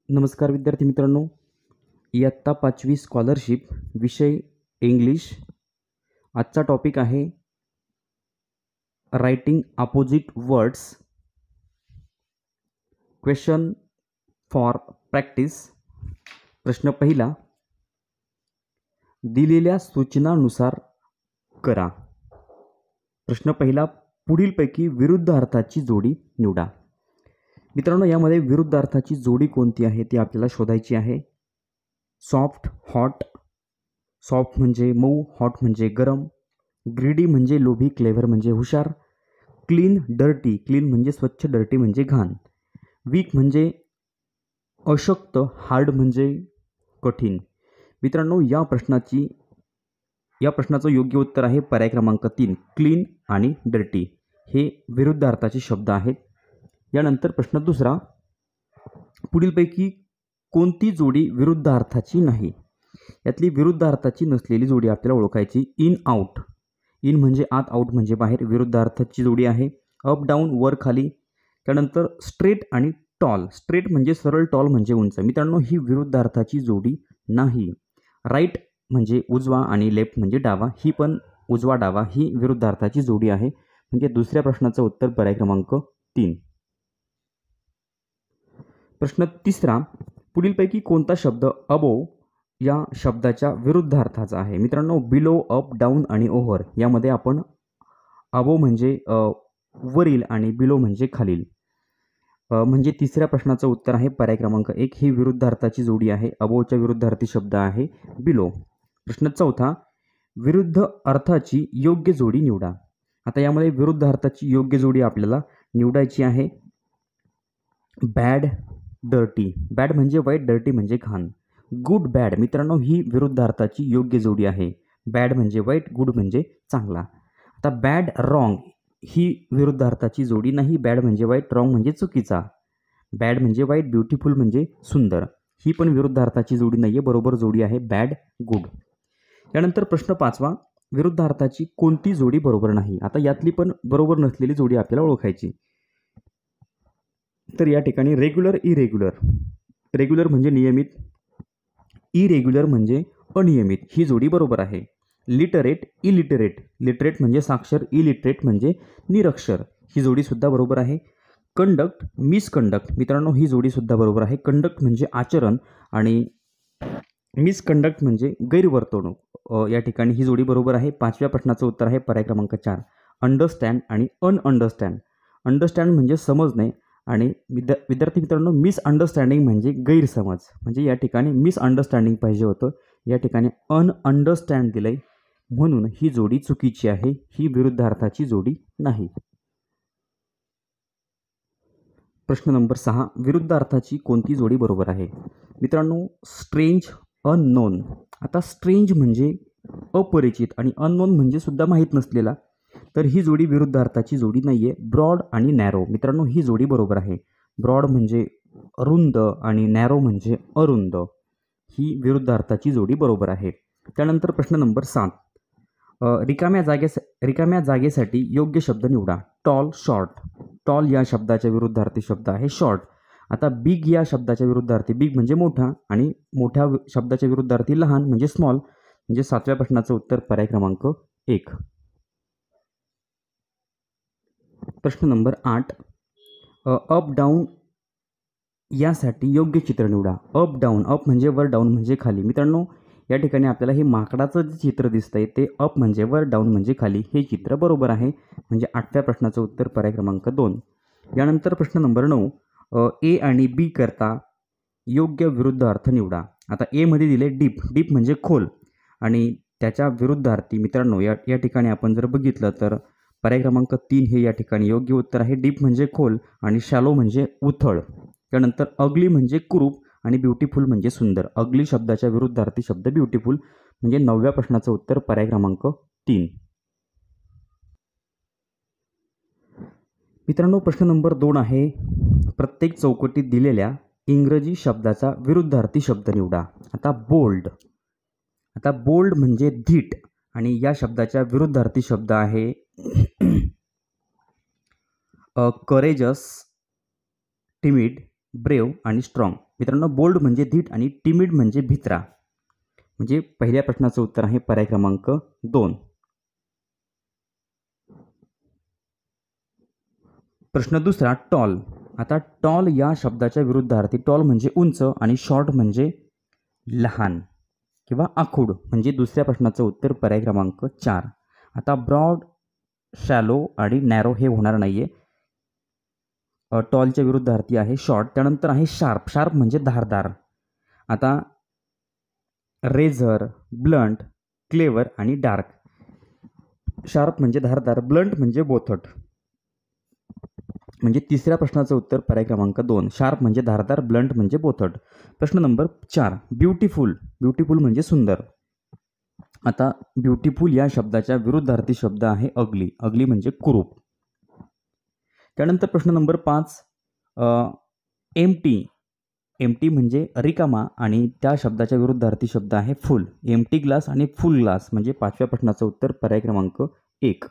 नमस्कार विद्यार्थी मित्रांनो, इयत्ता 5वी स्कॉलरशिप विषय इंग्लिश. आजचा टॉपिक आहे writing opposite words. Question for practice. प्रश्न पहिला, दिलेल्या सूचनानुसार करा. प्रश्न पहिला, पुढीलपैकी विरुद्ध अर्थाची जोडी निवडा. मित्रांनो, यामध्ये विरुद्ध अर्थाची जोडी कोणती आहे ती आपल्याला शोधायची आहे. Soft, hot. सॉफ्ट म्हणजे मऊ, हॉट म्हणजे गरम. ग्रीडी म्हणजे लोभी, क्लेव्हर म्हणजे हुशार. Clean, dirty. क्लीन म्हणजे स्वच्छ, डर्टी म्हणजे घाण. वीक म्हणजे अशक्त, हार्ड म्हणजे कठीण. मित्रांनो, या प्रश्नाचं योग्य उत्तर आहे पर्याय क्रमांक 3, क्लीन आणि डर्टी. हे विरुद्ध अर्थाचे शब्द आहेत. यानंतर प्रश्न दुसरा, पुढीलपैकी कोणती जोडी विरुद्ध अर्थाची नाही. यातली विरुद्ध अर्थाची नसलेली जोडी आपल्याला ओळखायची. In, out. इन म्हणजे आत, आउट म्हणजे बाहेर. विरुद्ध अर्थाची जोडी आहे. अप, डाऊन, वर, खाली. त्यानंतर स्ट्रेट आणि टॉल. स्ट्रेट म्हणजे सरळ, टॉल म्हणजे उंच. मित्रांनो, ही विरुद्ध अर्थाची जोडी नाही. राईट म्हणजे उजवा आणि लेफ्ट म्हणजे डावा. ही पण उजवा डावा ही विरुद्ध अर्थाची जोडी आहे. म्हणजे दुसऱ्या प्रश्नाचं उत्तर पर्याय क्रमांक 3. प्रश्न तिसरा, पुढीलपैकी कोणता शब्द अबोव या शब्दाच्या विरुद्ध अर्थाचा आहे. मित्रांनो, बिलो, अप, डाऊन आणि ओव्हर यामध्ये आपण अबोव म्हणजे वरील आणि बिलो म्हणजे खालील. म्हणजे तिसऱ्या प्रश्नाचं उत्तर आहे पर्याय क्रमांक 1. ही विरुद्ध अर्थाची जोडी आहे. अबोवच्या विरुद्ध अर्थी शब्द आहे बिलो. प्रश्न चौथा, विरुद्ध अर्थाची योग्य जोडी निवडा. आता यामध्ये विरुद्ध अर्थाची योग्य जोडी आपल्याला निवडायची आहे. Bad, dirty. बॅड म्हणजे वाईट, डर्टी म्हणजे घाण. Good, bad. मित्रांनो, ही विरुद्ध अर्थाची योग्य जोडी आहे. बॅड म्हणजे वाईट, गुड म्हणजे चांगला. आता बॅड, रॉंग ही विरुद्ध अर्थाची जोडी नाही. बॅड म्हणजे वाईट, रॉंग म्हणजे चुकीचा. बॅड म्हणजे वाईट, ब्युटिफुल म्हणजे सुंदर. ही पण विरुद्ध अर्थाची जोडी नाही आहे. बरोबर जोडी आहे बॅड, गुड. त्यानंतर प्रश्न पाचवा, विरुद्ध अर्थाची कोणती जोडी बरोबर नाही. आता यातली पण बरोबर नसलेली जोडी आपल्याला ओळखायची. तर या ठिकाणी रेग्युलर, इरेग्युलर. रेग्युलर म्हणजे नियमित, इरेग्युलर म्हणजे अनियमित. ही जोडी बरोबर आहे. Literate, illiterate. लिटरेट म्हणजे साक्षर, इलिटरेट म्हणजे निरक्षर. ही जोडीसुद्धा बरोबर आहे. Conduct, misconduct. मित्रांनो, ही जोडीसुद्धा बरोबर आहे. कंडक्ट म्हणजे आचरण आणि मिसकंडक्ट म्हणजे गैरवर्तणूक. या ठिकाणी ही जोडी बरोबर आहे. पाचव्या प्रश्नाचं उत्तर आहे पर्याय क्रमांक 4, अंडरस्टँड आणि अनअंडरस्टँड. अंडरस्टँड म्हणजे समजणे आणि विद्यार्थी मित्रांनो, मिसअंडरस्टँडिंग म्हणजे गैरसमज. म्हणजे या ठिकाणी मिसअंडरस्टँडिंग पाहिजे होतं, या ठिकाणी अनअंडरस्टँड दिलंय, म्हणून ही जोडी चुकीची आहे. ही विरुद्ध अर्थाची जोडी नाही. प्रश्न नंबर 6, विरुद्ध अर्थाची कोणती जोडी बरोबर आहे. मित्रांनो, स्ट्रेंज, अननोन. आता स्ट्रेंज म्हणजे अपरिचित आणि अननोन म्हणजे सुद्धा माहीत नसलेला. तर ही जोडी विरुद्ध अर्थाची जोडी नाही आहे. ब्रॉड आणि नॅरो. मित्रांनो, ही जोडी बरोबर आहे. ब्रॉड म्हणजे रुंद आणि नॅरो म्हणजे अरुंद. ही विरुद्ध अर्थाची जोडी बरोबर आहे. त्यानंतर प्रश्न नंबर 7, रिकाम्या जागेसाठी योग्य शब्द निवडा. Tall, short. टॉल या शब्दाच्या विरुद्धार्थी शब्द आहे शॉर्ट. आता बिग या शब्दाच्या विरुद्धार्थी, बिग म्हणजे मोठा आणि मोठ्या शब्दाच्या विरुद्धार्थी लहान म्हणजे स्मॉल. म्हणजे 7व्या प्रश्नाचं उत्तर पर्याय क्रमांक 1. प्रश्न नंबर 8, अप, डाऊन यासाठी योग्य चित्र निवडा. Up, down. अप म्हणजे वर, डाऊन म्हणजे खाली. मित्रांनो, या ठिकाणी आपल्याला हे माकडाचं जे चित्र दिसतंय ते अप म्हणजे वर, डाऊन म्हणजे खाली. हे चित्र बरोबर आहे. म्हणजे 8व्या प्रश्नाचं उत्तर पर्याय क्रमांक 2. यानंतर प्रश्न नंबर 9, ए आणि बी करता योग्य विरुद्ध अर्थ निवडा. आता ए मध्ये दिले डीप. डीप म्हणजे खोल आणि त्याच्या विरुद्धार्थी मित्रांनो या ठिकाणी आपण जर बघितलं तर पर्याय क्रमांक 3 हे या ठिकाणी योग्य उत्तर आहे. डीप म्हणजे खोल आणि शॅलो म्हणजे उथळ. त्यानंतर अगली म्हणजे कुरूप आणि ब्युटिफुल म्हणजे सुंदर. अगली शब्दाच्या विरुद्धार्थी शब्द ब्युटिफुल. म्हणजे 9व्या प्रश्नाचं उत्तर पर्याय क्रमांक 3. मित्रांनो, प्रश्न नंबर 2 आहे, प्रत्येक चौकटीत दिलेल्या इंग्रजी शब्दाचा विरुद्धार्थी शब्द निवडा. आता बोल्ड. आता बोल्ड म्हणजे धीट आणि या शब्दाच्या विरुद्धार्थी शब्द आहे करेजस, टिमिड, ब्रेव आणि स्ट्रॉंग. मित्रांनो बोल्ड म्हणजे धीट आणि टिमिड म्हणजे भित्रा. म्हणजे पहिल्या प्रश्नाचं उत्तर आहे पर्याय क्रमांक 2. प्रश्न दुसरा टॉल. आता टॉल या शब्दाच्या विरुद्धार्थी टॉल म्हणजे उंच आणि शॉर्ट म्हणजे लहान किंवा आखूड. म्हणजे दुसऱ्या प्रश्नाचं उत्तर पर्याय क्रमांक 4. आता ब्रॉड, शॅलो आणि नॅरो हे होणार नाहीये. टॉलच्या विरुद्धार्थी आहे शॉर्ट. त्यानंतर आहे शार्प. शार्प म्हणजे धारदार. आता रेझर, ब्लंट, क्लेवर आणि डार्क. शार्प म्हणजे धारदार, ब्लंट म्हणजे बोथट. म्हणजे तिसऱ्या प्रश्नाचं उत्तर पर्याय क्रमांक 2. शार्प म्हणजे धारदार, ब्लंट म्हणजे बोथट. प्रश्न नंबर 4 ब्युटिफुल. ब्युटिफुल म्हणजे सुंदर. आता ब्युटिफुल या शब्दाच्या विरुद्धार्थी शब्द आहे अगली. अगली म्हणजे कुरूप. त्यानंतर प्रश्न नंबर 5 एम्प्टी. एम्प्टी म्हणजे रिकामा आणि त्या शब्दाच्या विरुद्धार्थी शब्द आहे फुल. एम्प्टी ग्लास आणि फुल ग्लास. म्हणजे पाचव्या प्रश्नाचं उत्तर पर्याय क्रमांक 1.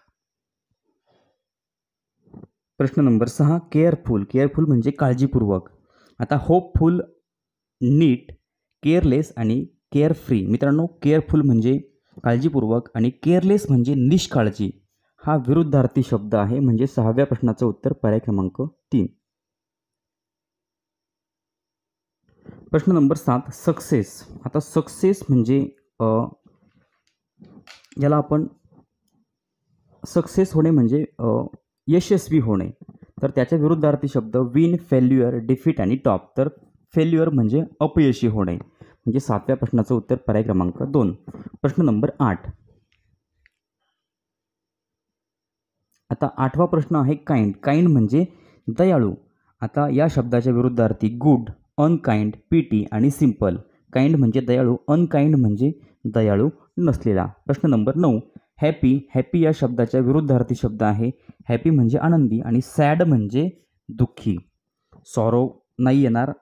प्रश्न नंबर 6 केअरफुल. केअरफुल म्हणजे काळजीपूर्वक. आता होपफुल, नीट, केअरलेस आणि केअरफ्री. मित्रांनो केअरफुल म्हणजे काळजीपूर्वक आणि केअरलेस म्हणजे निष्काळजी. हा विरुद्धार्थी शब्द आहे. म्हणजे 6व्या प्रश्नाचं उत्तर पर्याय क्रमांक 3. प्रश्न नंबर 7 सक्सेस. आता सक्सेस म्हणजे याला आपण सक्सेस होणे म्हणजे यशस्वी होणे. तर त्याच्या विरुद्धार्थी शब्द विन, फेल्युअर, डिफीट आणि टॉप. तर फेल्युअर म्हणजे अपयशी होणे. म्हणजे 7व्या प्रश्नाचं उत्तर पर्याय क्रमांक 2. प्रश्न नंबर 8. आता 8वा प्रश्न आहे काइंड. काइंड म्हणजे दयाळू. आता या शब्दाच्या विरुद्धार्थी गुड, अनकाइंड, पिटी आणि सिंपल. काइंड म्हणजे दयाळू, अनकाइंड म्हणजे दयाळू नसलेला. प्रश्न नंबर 9 हॅपी. हॅपी या शब्दाच्या विरुद्धार्थी शब्द आहे हॅपी म्हणजे आनंदी आणि सॅड म्हणजे दुःखी. सॉरो नाही येणार,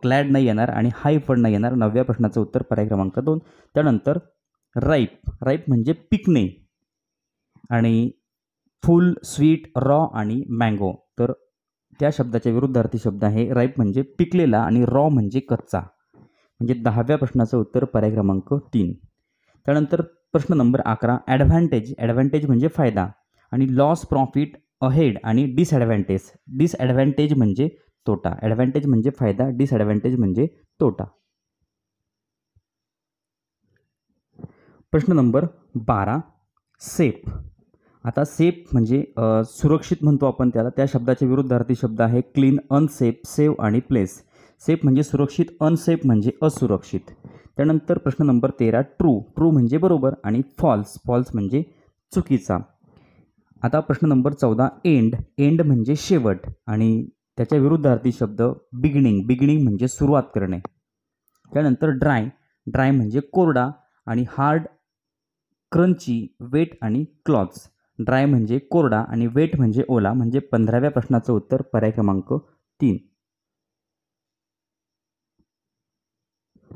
ग्लॅड नाही येणार आणि हाय पण नाही येणार. 9व्या प्रश्नाचं उत्तर पर्याय क्रमांक 2. त्यानंतर राईप. राईप म्हणजे पिकणे आणि फुल, स्वीट, रॉ आणि मँगो. तर त्या शब्दाच्या विरुद्धार्थी शब्द आहे राईप म्हणजे पिकलेला आणि रॉ म्हणजे कच्चा. म्हणजे 10व्या प्रश्नाचं उत्तर पर्याय क्रमांक 3. त्यानंतर प्रश्न नंबर 11 ॲडव्हान्टेज. ॲडव्हान्टेज म्हणजे फायदा आणि लॉस, प्रॉफिट, अहेड आणि डिसॲडव्हान्टेज. डिसॲडव्हान्टेज म्हणजे तोटा. ॲडव्हान्टेज म्हणजे फायदा, डिसॲडव्हान्टेज म्हणजे तोटा. प्रश्न नंबर 12 सेफ. आता सेफ म्हणजे सुरक्षित म्हणतो आपण त्याला. त्या शब्दाचे विरुद्धार्थी शब्द आहे क्लीन, अनसेफ, सेफ आणि प्लेस. सेफ म्हणजे सुरक्षित, अनसेफ म्हणजे असुरक्षित. त्यानंतर प्रश्न नंबर 13 ट्रू. ट्रू म्हणजे बरोबर आणि फॉल्स. फॉल्स म्हणजे चुकीचा. आता प्रश्न नंबर 14 एंड. एंड म्हणजे शेवट आणि त्याच्या विरुद्धार्थी शब्द बिगिनिंग. बिगिनिंग म्हणजे सुरुवात करणे. त्यानंतर ड्राय. ड्राय म्हणजे कोरडा आणि हार्ड, क्रंची, वेट आणि क्लॉथ्स. ड्राय म्हणजे कोरडा आणि वेट म्हणजे ओला. म्हणजे 15व्या प्रश्नाचं उत्तर पर्याय क्रमांक 3.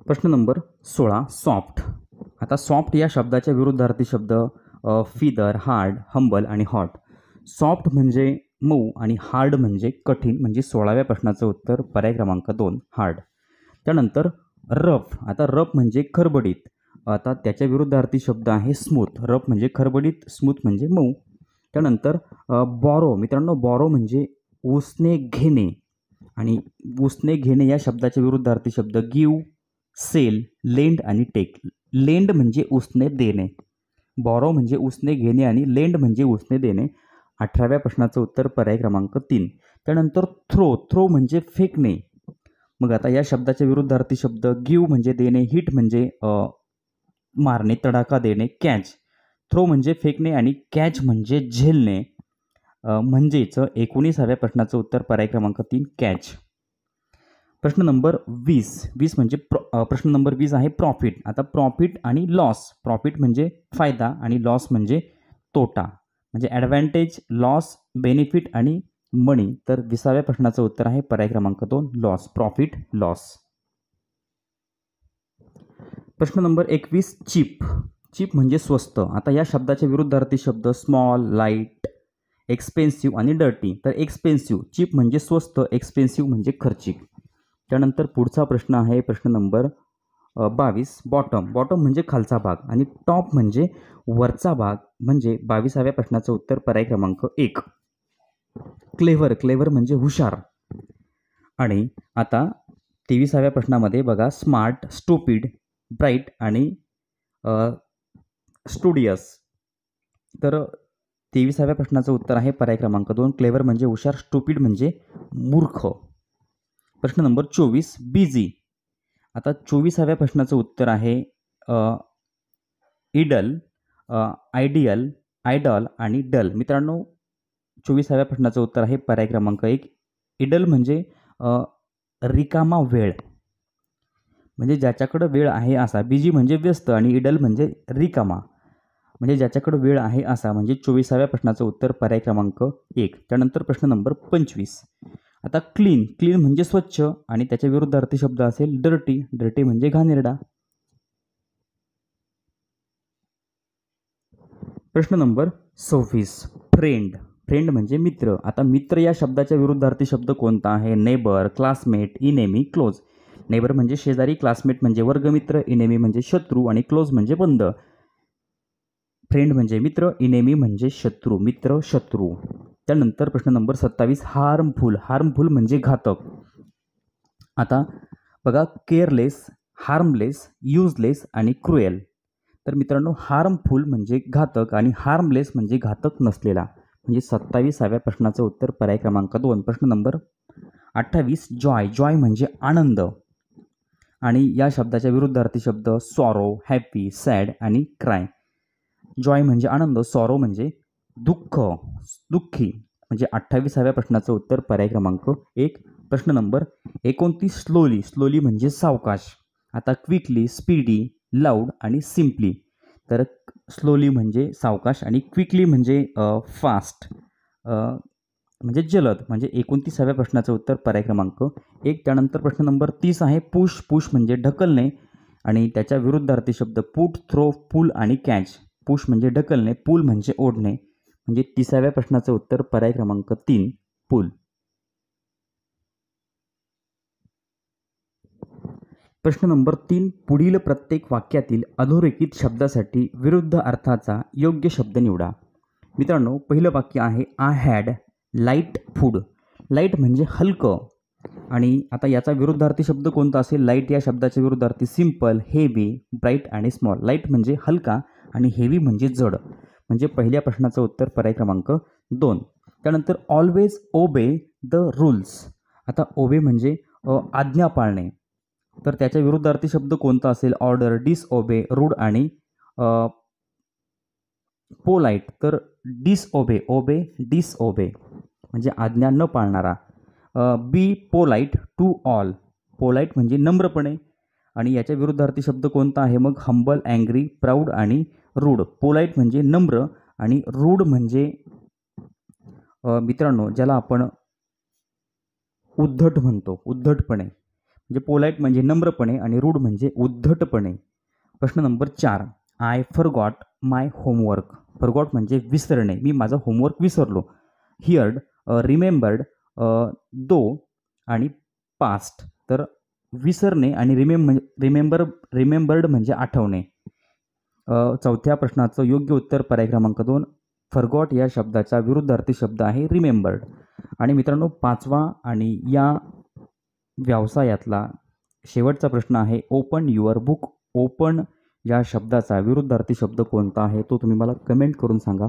प्रश्न नंबर 16 सॉफ्ट. आता सॉफ्ट या शब्दाच्या विरुद्धार्थी शब्द फिदर, हार्ड, हंबल आणि हॉट. सॉफ्ट म्हणजे मऊ आणि हार्ड म्हणजे कठीण. म्हणजे 16व्या प्रश्नाचं उत्तर पर्याय क्रमांक 2 हार्ड. त्यानंतर रफ. आता रफ म्हणजे खरबडीत. आता त्याच्या विरुद्धार्थी शब्द आहे स्मूथ. रफ म्हणजे खरबडीत, स्मूथ म्हणजे मऊ. त्यानंतर बॉरो. मित्रांनो बॉरो म्हणजे उसने घेणे आणि उसने घेणे या शब्दाच्या विरुद्धार्थी शब्द गिव, सेल, लेंड आणि टेक. लेंड म्हणजे उसने देणे, बॉरो म्हणजे उसने घेणे आणि लेंड म्हणजे उसने देणे. 18व्या प्रश्नाचं उत्तर पर्याय क्रमांक 3. त्यानंतर थ्रो. थ्रो म्हणजे फेकणे. मग आता या शब्दाच्या विरुद्धार्थी शब्द गिव म्हणजे देणे, हिट म्हणजे मारणे, तडाखा देणे, कॅच. थ्रो म्हणजे फेकणे आणि कॅच म्हणजे झेलणे. म्हणजेच 19व्या प्रश्नाचं उत्तर पर्याय क्रमांक 3 कॅच. प्रश्न नंबर 20. 20 म्हणजे प्रश्न नंबर 20 आहे प्रॉफिट. आता प्रॉफिट आणि लॉस. प्रॉफिट म्हणजे फायदा आणि लॉस म्हणजे तोटा. म्हणजे ॲडव्हान्टेज, लॉस, बेनिफिट आणि मनी. तर 20व्या प्रश्नाचं उत्तर आहे पर्याय क्रमांक 2 लॉस. Profit, loss. प्रश्न नंबर 21 चीप. चीप म्हणजे स्वस्त. आता या शब्दाचे विरुद्धार्थी शब्द स्मॉल, लाईट, एक्सपेन्सिव्ह आणि डर्टी. तर एक्सपेन्सिव्ह, चीप म्हणजे स्वस्त, एक्सपेन्सिव्ह म्हणजे खर्चिक. त्यानंतर पुढचा प्रश्न आहे प्रश्न नंबर 22. बॉटम. बॉटम म्हणजे खालचा भाग आणि टॉप म्हणजे वरचा भाग, म्हणजे 22व्या प्रश्नाचं उत्तर पर्याय क्रमांक 1. क्लेव्हर. क्लेव्हर म्हणजे हुशार. आणि आता 23व्या प्रश्नामध्ये बघा, स्मार्ट, स्टुपिड, ब्राईट आणि स्टुडियस. तर 23व्या प्रश्नाचं उत्तर आहे पर्याय क्रमांक 2. क्लेव्हर म्हणजे हुशार, स्टुपिड म्हणजे मूर्ख. प्रश्न नंबर 24. बिझी. आता 24व्या प्रश्नाचं उत्तर आहे इडल, आयडियल, आयडॉल आणि डल. मित्रांनो, 24व्या प्रश्नाचं उत्तर आहे पर्याय क्रमांक 1. इडल म्हणजे रिकामा वेळ, म्हणजे ज्याच्याकडे वेळ आहे असा. बिझी म्हणजे व्यस्त आणि इडल म्हणजे रिकामा, म्हणजे ज्याच्याकडे वेळ आहे असा. म्हणजे 24व्या प्रश्नाचं उत्तर पर्याय क्रमांक 1. त्यानंतर प्रश्न नंबर 25. आता क्लीन. क्लीन म्हणजे स्वच्छ आणि त्याच्या विरुद्धार्थी शब्द असेल डर्टी. डर्टी म्हणजे घाणेरडा. प्रश्न नंबर 26. फ्रेंड. फ्रेंड म्हणजे मित्र. आता मित्र या शब्दाच्या विरुद्धार्थी शब्द कोणता आहे? Neighbour, classmate, enemy, close. Neighbour म्हणजे शेजारी, क्लासमेट म्हणजे वर्गमित्र, इनेमी म्हणजे शत्रू आणि क्लोज म्हणजे बंद. फ्रेंड म्हणजे मित्र, इनेमी म्हणजे शत्रू. मित्र, शत्रू. त्यानंतर प्रश्न नंबर 27. हार्मफुल. हार्मफुल म्हणजे घातक. आता बघा, केअरलेस, हार्मलेस, युजलेस आणि क्रुएल. तर मित्रांनो, हार्मफुल म्हणजे घातक आणि हार्मलेस म्हणजे घातक नसलेला. म्हणजे 27व्या प्रश्नाचं उत्तर पर्याय क्रमांक 2. प्रश्न नंबर 28. जॉय. जॉय म्हणजे आनंद आणि या शब्दाच्या विरुद्धार्थी शब्द सॉरो, हॅपी, सॅड आणि क्राय. जॉय म्हणजे आनंद, सॉरो म्हणजे दुःख, दुःखी. म्हणजे 28व्या प्रश्नाचं उत्तर पर्याय क्रमांक 1. प्रश्न नंबर 29. स्लोली. स्लोली म्हणजे सावकाश. आता क्विकली, स्पीडी, लाऊड आणि सिम्पली. तर स्लोली म्हणजे सावकाश आणि क्विकली म्हणजे फास्ट, म्हणजे जलद. म्हणजे 29व्या प्रश्नाचं उत्तर पर्याय क्रमांक 1. त्यानंतर प्रश्न नंबर 30 आहे पुश. पुश म्हणजे ढकलणे आणि त्याच्या विरुद्धार्थी शब्द पुट, थ्रो, पुल आणि कॅच. पुश म्हणजे ढकलणे, पुल म्हणजे ओढणे. म्हणजे 30व्या प्रश्नाचं उत्तर पर्याय क्रमांक 3. पुल. प्रश्न नंबर 3. पुढील प्रत्येक वाक्यातील अधोरेखित शब्दासाठी विरुद्ध अर्थाचा योग्य शब्द निवडा. मित्रांनो, पहिलं वाक्य आहे I had light food. Light म्हणजे हलकं आणि आता याचा विरुद्धार्थी शब्द कोणता असेल? लाईट या शब्दाच्या विरुद्धार्थी सिंपल, हेवी, ब्राईट आणि स्मॉल. लाईट म्हणजे हलका आणि हेवी म्हणजे जड. म्हणजे पहिल्या प्रश्नाचं उत्तर पर्याय क्रमांक 2. त्यानंतर ऑलवेज ओबे द रूल्स. आता ओबे म्हणजे आज्ञा पाळणे. तर त्याच्या विरुद्धार्थी शब्द कोणता असेल? ऑर्डर, डिसओबे, रूड आणि पोलाईट. तर डिसओबे, ओबे, डिसओबे म्हणजे आज्ञा न पाळणारा. बी पोलाईट टू ऑल. पोलाईट म्हणजे नम्रपणे आणि याच्या विरुद्धार्थी शब्द कोणता आहे मग? हंबल, अँग्री, प्राऊड आणि रूड. पोलाईट म्हणजे नम्र आणि रूड म्हणजे मित्रांनो ज्याला आपण उद्धट म्हणतो, उद्धटपणे. म्हणजे पोलाईट म्हणजे नम्रपणे आणि रूड म्हणजे उद्धटपणे. प्रश्न number 4. I forgot my homework. Forgot म्हणजे विसरणे, मी माझं होमवर्क विसरलो. हिअर्ड, रिमेंबर्ड, दो आणि पास्ट. तर विसरणे आणि रिमेंबर्ड म्हणजे आठवणे. चौथ्या प्रश्नाचं योग्य उत्तर पर्याय क्रमांक 2. फॉरगॉट या शब्दाचा विरुद्धार्थी शब्द आहे रिमेंबर्ड. आणि मित्रांनो, 5वा आणि या व्यवसायातला शेवटचा प्रश्न आहे ओपन युअर बुक. ओपन या शब्दाचा विरुद्धार्थी शब्द कोणता आहे तो तुम्ही मला कमेंट करून सांगा.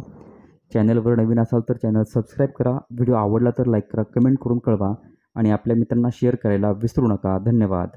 चॅनलवर नवीन असाल तर चॅनल सबस्क्राईब करा. व्हिडिओ आवडला तर लाईक करा, कमेंट करून कळवा आणि आपल्या मित्रांना शेअर करायला विसरू नका. धन्यवाद.